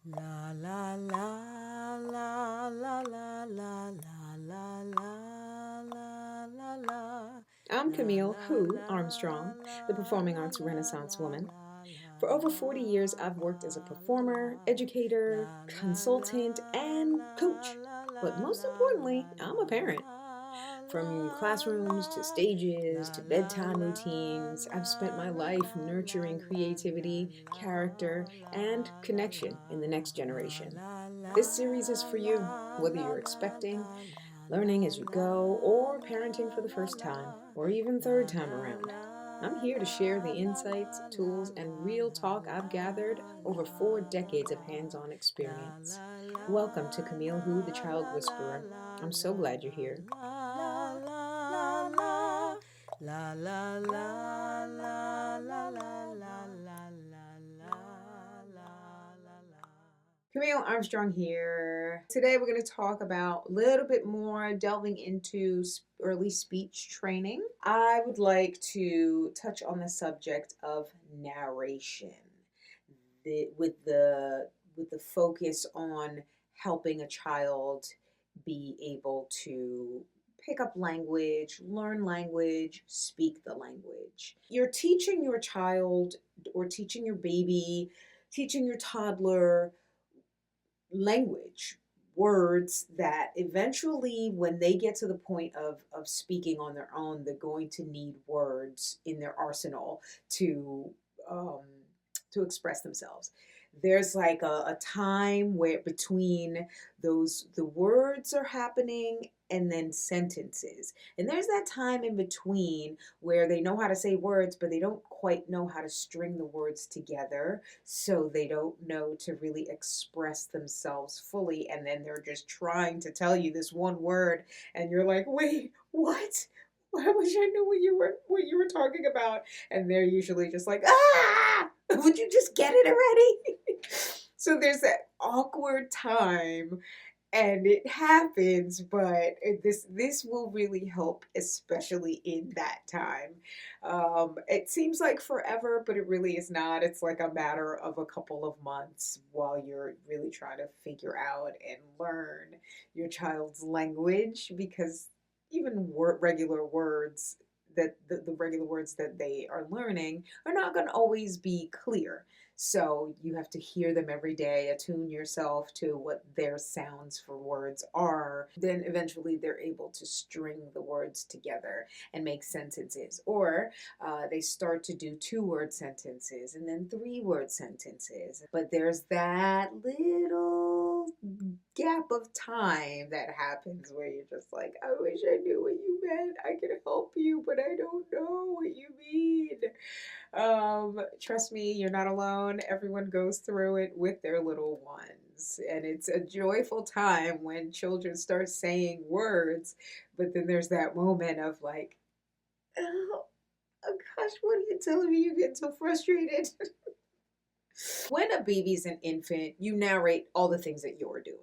La la la la la la la la la la la la la. I'm La Camille la Who la Armstrong, the la performing la arts la Renaissance la woman. la For over la 40 years, la I've worked as a la performer, la educator, la la consultant, and coach. But most importantly, I'm a parent. From classrooms to stages to bedtime routines, I've spent my life nurturing creativity, character, and connection in the next generation. This series is for you, whether you're expecting, learning as you go, or parenting for the first time, or even third time around. I'm here to share the insights, tools, and real talk I've gathered over 4 decades of hands on experience. Welcome to Camille Who, the Child Whisperer. I'm so glad you're here. La la la la la la la la la la la. Camille Armstrong here. Today we're going to talk about a little bit more delving into early speech training. I would like to touch on the subject of narration with the focus on helping a child be able to pick up language, learn language, speak the language. You're teaching your child or teaching your baby, teaching your toddler language, words that eventually, when they get to the point of speaking on their own, they're going to need words in their arsenal um, to express themselves. There's like a time where between the words are happening and then sentences. And there's that time in between where they know how to say words, but they don't quite know how to string the words together. So they don't know to really express themselves fully. And then they're just trying to tell you this one word. And you're like, wait, what? I wish I knew what you were talking about. And they're usually just like, ah, would you just get it already? So there's that awkward time and it happens, but this will really help, especially in that time. It seems like forever, but it really is not. It's like a matter of a couple of months while you're really trying to figure out and learn your child's language, because even regular words that the regular words that they are learning are not going to always be clear. So you have to hear them every day, attune yourself to what their sounds for words are. Then eventually they're able to string the words together and make sentences. Or they start to do 2-word sentences and then 3-word sentences. But there's that little gap of time that happens where you're just like, I wish I knew what you meant. I could help you, but I don't know what you mean. Trust me, you're not alone. Everyone goes through it with their little ones. And it's a joyful time when children start saying words, but then there's that moment of like, oh, oh gosh, what are you telling me? You get so frustrated. When a baby's an infant, you narrate all the things that you're doing.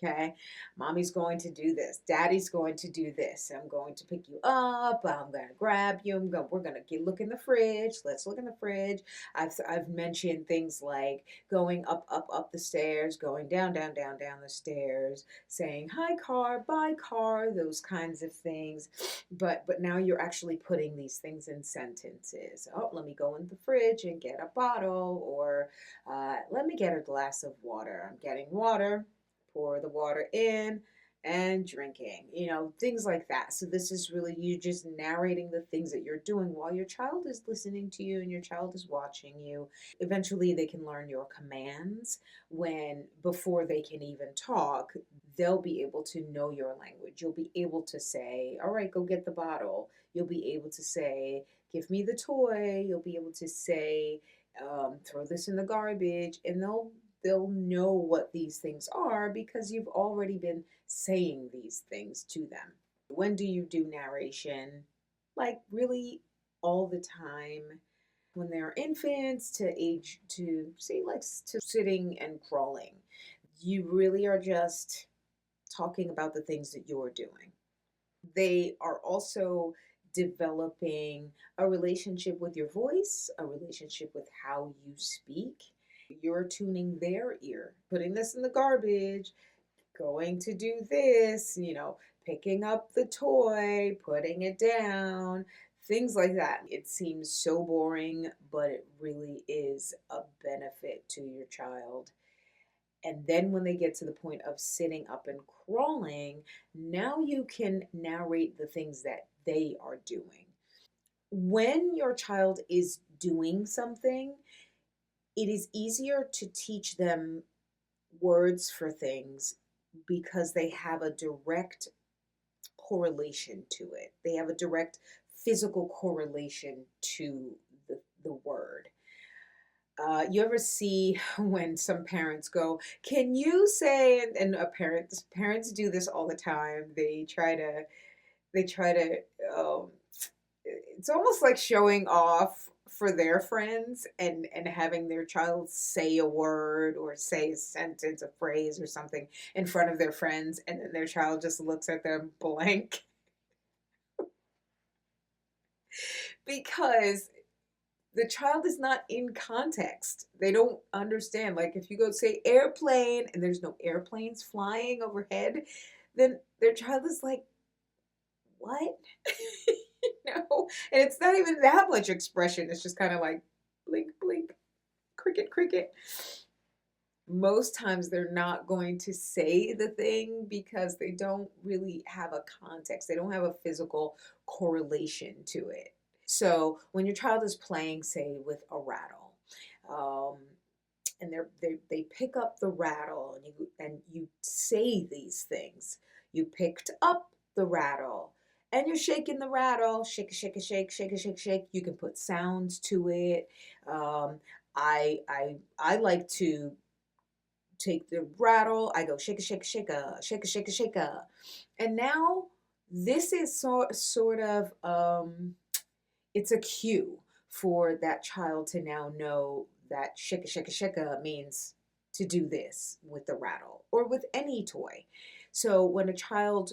Okay, mommy's going to do this, daddy's going to do this, I'm going to pick you up, I'm going to grab you, we're going to look in the fridge, let's look in the fridge. I've mentioned things like going up the stairs, going down the stairs, saying hi car, bye car, those kinds of things. But now you're actually putting these things in sentences. Oh, let me go in the fridge and get a bottle, or let me get a glass of water, I'm getting water, pour the water in, and drinking, things like that. So this is really you just narrating the things that you're doing while your child is listening to you and your child is watching you. Eventually they can learn your commands. When before they can even talk, they'll be able to know your language. You'll be able to say, all right, go get the bottle. You'll be able to say, give me the toy. You'll be able to say, throw this in the garbage, and they'll know what these things are because you've already been saying these things to them. When do you do narration? Like really all the time. When they're infants to age to say like to sitting and crawling. You really are just talking about the things that you're doing. They are also developing a relationship with your voice, a relationship with how you speak, You're tuning their ear, putting this in the garbage, going to do this, picking up the toy, putting it down, things like that. It seems so boring, but it really is a benefit to your child. And then when they get to the point of sitting up and crawling, now you can narrate the things that they are doing. When your child is doing something, it is easier to teach them words for things because they have a direct correlation to it. They have a direct physical correlation to the word. You ever see when some parents go, "Can you say?" And parents do this all the time. They try to. Um, it's almost like showing off for their friends and having their child say a word or say a sentence, a phrase or something in front of their friends, and then their child just looks at them blank because the child is not in context. They don't understand. Like if you go say airplane and there's no airplanes flying overhead, then their child is like, what? And it's not even that much expression. It's just kind of like blink, blink, cricket, cricket. Most times they're not going to say the thing because they don't really have a context. They don't have a physical correlation to it. So when your child is playing, say, with a rattle, um, and they pick up the rattle, and you say these things. You picked up the rattle, and you're shaking the rattle, shake, shake, shake, shake, shake, shake. You can put sounds to it. Um, I like to take the rattle. I go shake, shake, shake, shake, shake, shake, and now this is sort of it's a cue for that child to now know that shika shika shika means to do this with the rattle or with any toy. So when a child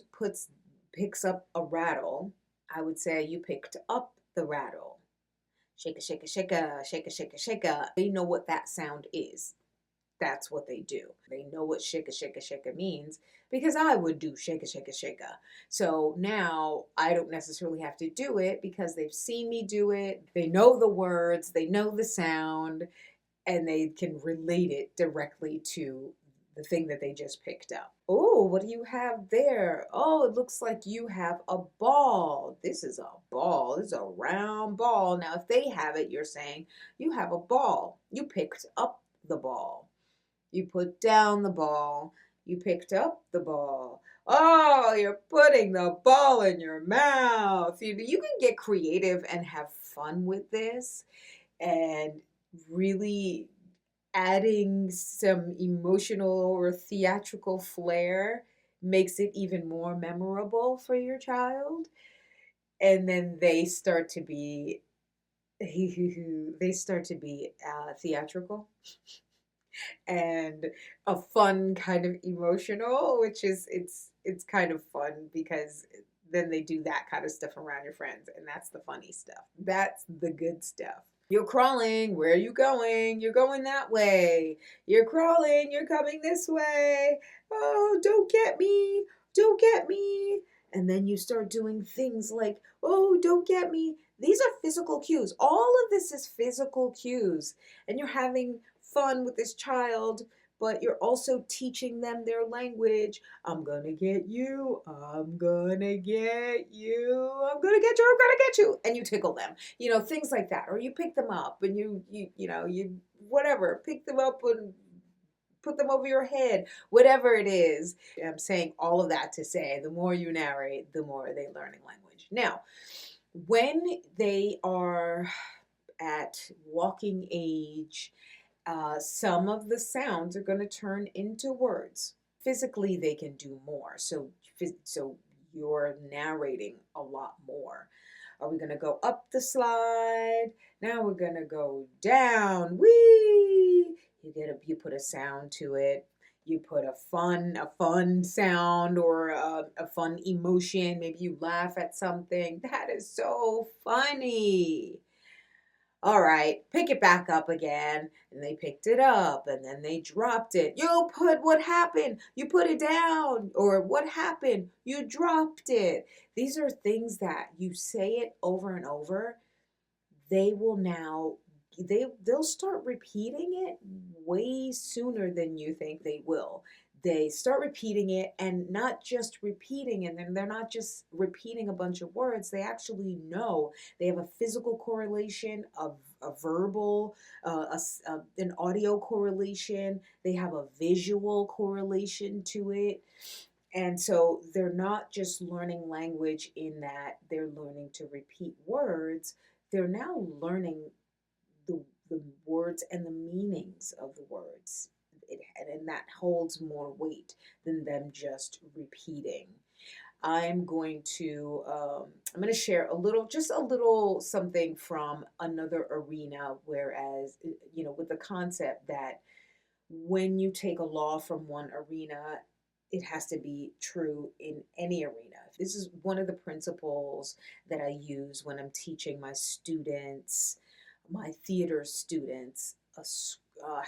picks up a rattle, I would say you picked up the rattle. Shaka shaka shaka shaka shaka shaka. They know what that sound is. That's what they do. They know what shaka shaka shaka means because I would do shaka shaka shaka. So now I don't necessarily have to do it because they've seen me do it. They know the words, they know the sound, and they can relate it directly to the thing that they just picked up. Oh, what do you have there? Oh, it looks like you have a ball. This is a ball. This is a round ball. Now, if they have it, you're saying you have a ball. You picked up the ball. You put down the ball. You picked up the ball. Oh, you're putting the ball in your mouth. You can get creative and have fun with this and really adding some emotional or theatrical flair makes it even more memorable for your child. And then they start to be theatrical and a fun kind of emotional, which is it's kind of fun because then they do that kind of stuff around your friends, and that's the funny stuff. That's the good stuff. You're crawling. Where are you going? You're going that way. You're crawling. You're coming this way. Oh, don't get me. Don't get me. And then you start doing things like, oh, don't get me. These are physical cues. All of this is physical cues. And you're having fun with this child, but you're also teaching them their language. I'm gonna get you. I'm gonna get you. I'm gonna get you. I'm gonna get you. And you tickle them. Things like that. Or you pick them up and you whatever, pick them up and put them over your head, whatever it is. I'm saying all of that to say the more you narrate, the more they learn a language. Now, when they are at walking age, some of the sounds are going to turn into words. Physically, they can do more. So you're narrating a lot more. Are we going to go up the slide? Now we're going to go down. Whee! You put a sound to it. You put a fun sound or a fun emotion. Maybe you laugh at something. That is so funny. All right, pick it back up again. And they picked it up and then they dropped it. What happened? You put it down. Or what happened? You dropped it. These are things that you say it over and over. They will now they'll start repeating it way sooner than you think they will. They start repeating it, and not just repeating, and then they're not just repeating a bunch of words. They actually know. They have a physical correlation, a verbal, an audio correlation. They have a visual correlation to it. And so they're not just learning language in that they're learning to repeat words, they're now learning the words and the meanings of the words. And that holds more weight than them just repeating. I'm going to share just a little something from another arena, whereas, with the concept that when you take a law from one arena, it has to be true in any arena. This is one of the principles that I use when I'm teaching my students, my theater students,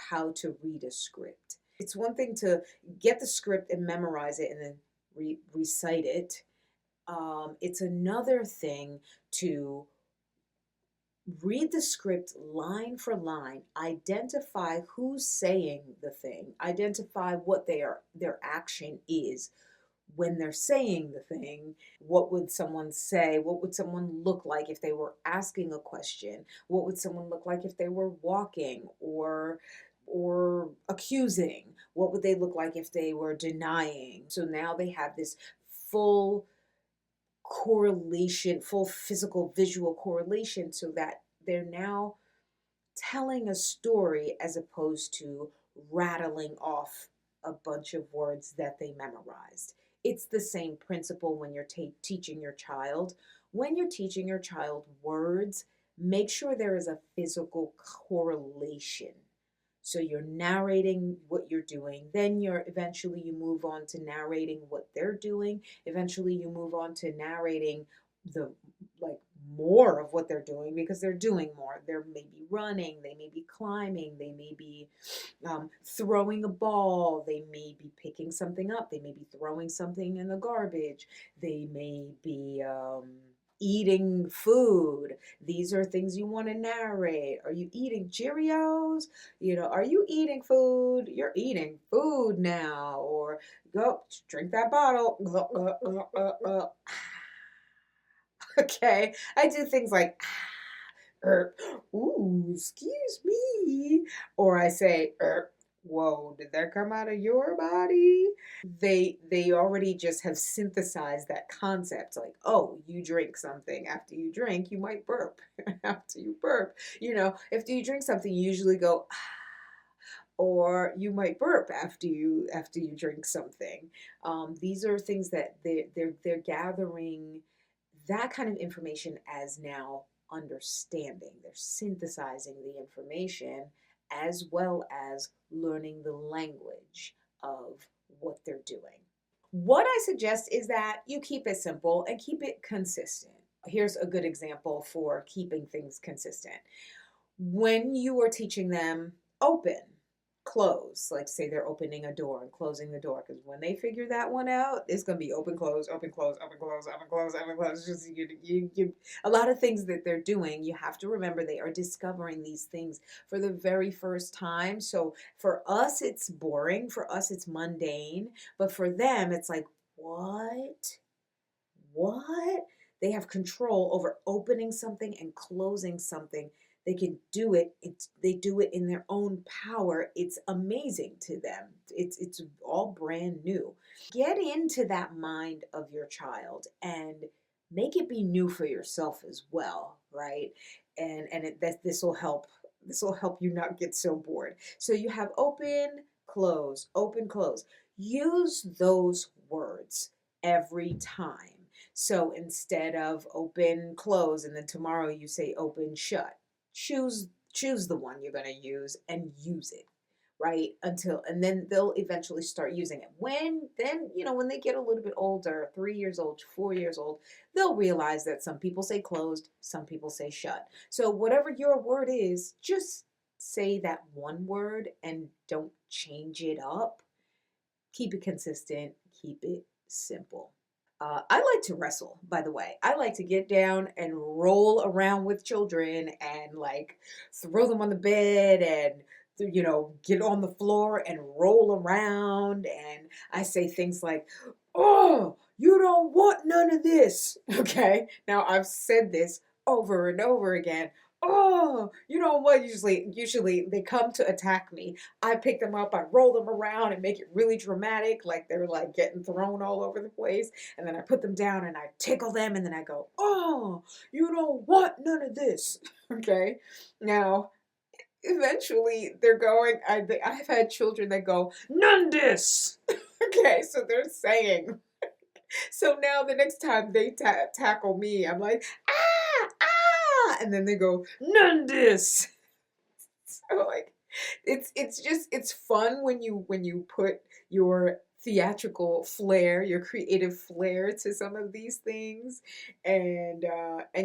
how to read a script. It's one thing to get the script and memorize it and then recite it. It's another thing to read the script line for line, identify who's saying the thing, identify what their action is when they're saying the thing. What would someone say? What would someone look like if they were asking a question? What would someone look like if they were walking or accusing? What would they look like if they were denying? So now they have this full correlation, full physical visual correlation, so that they're now telling a story as opposed to rattling off a bunch of words that they memorized. It's the same principle when you're teaching your child. When you're teaching your child words, make sure there is a physical correlation. So you're narrating what you're doing, then eventually you move on to narrating what they're doing. Eventually you move on to narrating the like more of what they're doing, because they're doing more. They may be running, they may be climbing, they may be throwing a ball, they may be picking something up, they may be throwing something in the garbage, they may be eating food. These are things you want to narrate. Are you eating Cheerios? Are you eating food? You're eating food now. Or go drink that bottle. Okay. I do things like, ooh, excuse me. Or I say, whoa, did that come out of your body? They already just have synthesized that concept, like, oh, you drink something. After you drink, you might burp. After you burp, after you drink something, you usually go, or you might burp after you drink something. These are things that they're gathering that kind of information as now understanding. They're synthesizing the information as well as learning the language of what they're doing. What I suggest is that you keep it simple and keep it consistent. Here's a good example for keeping things consistent. When you are teaching them open, close, like say they're opening a door and closing the door, because when they figure that one out, it's going to be open, close, open, close, open, close, open, close, open, close. It's just a lot of things that they're doing. You have to remember they are discovering these things for the very first time. So for us, it's boring. For us, it's mundane. But for them, it's like, what? What? They have control over opening something and closing something. They can do it. They do it in their own power. It's amazing to them. It's all brand new. Get into that mind of your child and make it be new for yourself as well, right? This will help. This will help you not get so bored. So you have open, close, open, close. Use those words every time. So instead of open, close, and then tomorrow you say open, shut, choose the one you're going to use and use it, right? And then they'll eventually start using it. When they get a little bit older, 3 years old, 4 years old, they'll realize that some people say closed, some people say shut. So whatever your word is, just say that one word and don't change it up. Keep it consistent, keep it simple. I like to wrestle, by the way. I like to get down and roll around with children and like throw them on the bed and get on the floor and roll around. And I say things like, "Oh, you don't want none of this." Okay. Now I've said this over and over again. "Oh, you know what?" Usually they come to attack me. I pick them up, I roll them around and make it really dramatic, like they're like getting thrown all over the place. And then I put them down and I tickle them and then I go, "Oh, you don't want none of this." Okay. Now, eventually they're going, I've had children that go, "None this." Okay. So they're saying, so now the next time they tackle me, I'm like, "Ah, ah." And then they go, "None this." So like it's fun when you put your theatrical flair, your creative flair to some of these things, and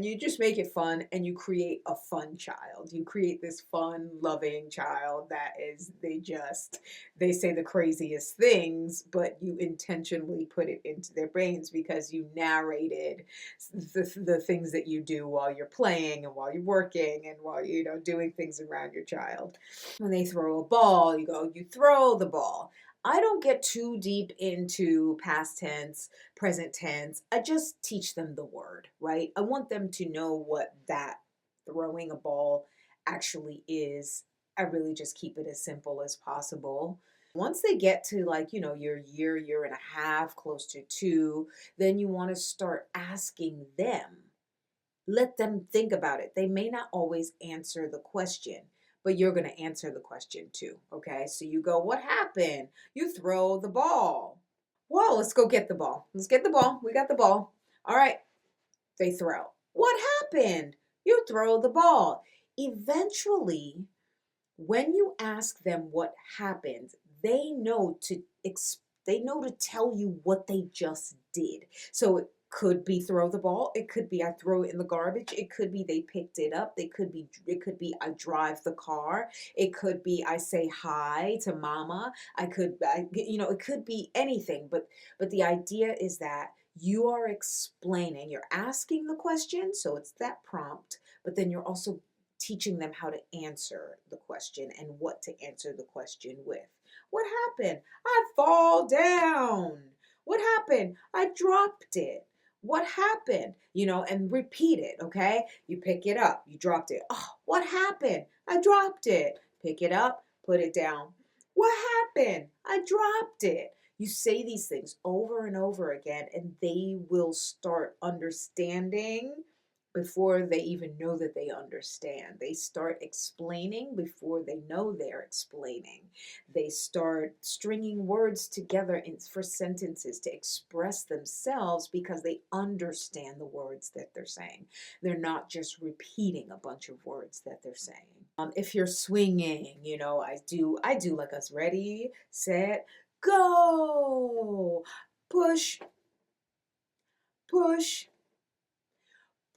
you just make it fun and you create a fun child. You create this fun, loving child that is they say the craziest things, but you intentionally put it into their brains because you narrated the things that you do while you're playing and while you're working and while doing things around your child. When they throw a ball, you go, "You throw the ball." I don't get too deep into past tense, present tense. I just teach them the word, right? I want them to know what that throwing a ball actually is. I really just keep it as simple as possible. Once they get to like, your year and a half, close to 2, then you want to start asking them. Let them think about it. They may not always answer the question, but you're going to answer the question too. Okay. So you go, "What happened?" "You throw the ball." "Well, let's go get the ball. Let's get the ball. We got the ball." "All right." They throw. "What happened?" "You throw the ball." Eventually, when you ask them what happened, they know to they know to tell you what they just did. So it could be throw the ball, it could be I throw it in the garbage, it could be they picked it up, it could be I drive the car, it could be I say hi to mama, it could be anything, but the idea is that you are explaining, you're asking the question, so it's that prompt, but then you're also teaching them how to answer the question and what to answer the question with. "What happened?" "I fall down." "What happened?" "I dropped it." "What happened?" And repeat it, okay? You pick it up, you dropped it. "Oh, what happened?" "I dropped it." Pick it up, put it down. "What happened?" "I dropped it." You say these things over and over again, and they will start understanding before they even know that they understand. They start explaining before they know they're explaining. They start stringing words together for sentences to express themselves because they understand the words that they're saying. They're not just repeating a bunch of words that they're saying. If you're swinging, I do like us. Ready, set, go. Push, push,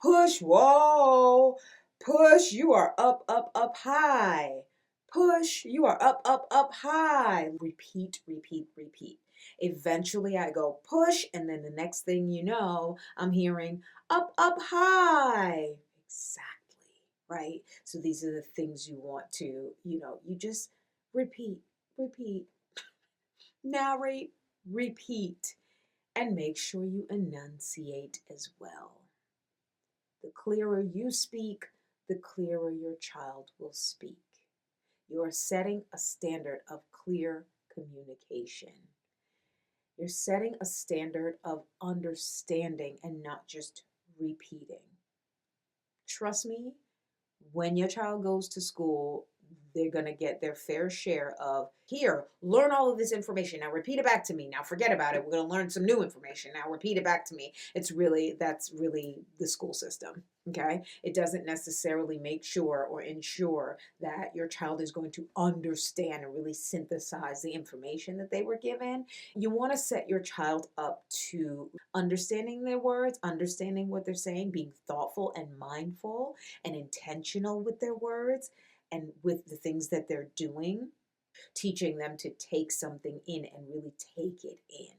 push, whoa. Push, you are up, up, up high. Push, you are up, up, up high. Repeat, repeat, repeat. Eventually I go push, and then the next thing you know, I'm hearing up, up high. Exactly, right? So these are the things you want to, you just repeat, repeat, narrate, repeat, and make sure you enunciate as well. The clearer you speak, the clearer your child will speak. You are setting a standard of clear communication. You're setting a standard of understanding and not just repeating. Trust me, when your child goes to school, they're going to get their fair share of, here, learn all of this information. Now repeat it back to me. Now forget about it. We're going to learn some new information. Now repeat it back to me. That's really the school system. Okay. It doesn't necessarily make sure or ensure that your child is going to understand and really synthesize the information that they were given. You want to set your child up to understanding their words, understanding what they're saying, being thoughtful and mindful and intentional with their words and with the things that they're doing, teaching them to take something in and really take it in,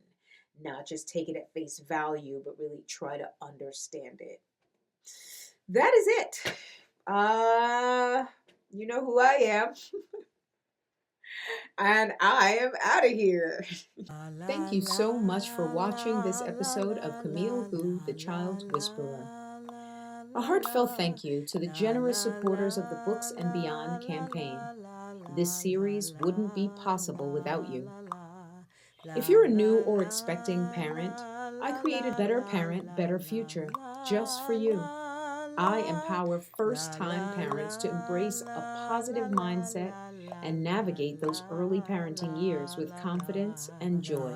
not just take it at face value, but really try to understand it. That is it. You know who I am. And I am out of here. Thank you so much for watching this episode of Camille Who, the Child Whisperer. A heartfelt thank you to the generous supporters of the Books and Beyond campaign. This series wouldn't be possible without you. If you're a new or expecting parent, I created Better Parent, Better Future just for you. I empower first-time parents to embrace a positive mindset and navigate those early parenting years with confidence and joy.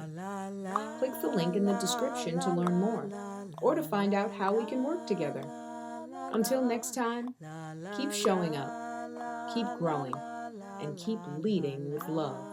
Click the link in the description to learn more or to find out how we can work together. Until next time, keep showing up, keep growing, and keep leading with love.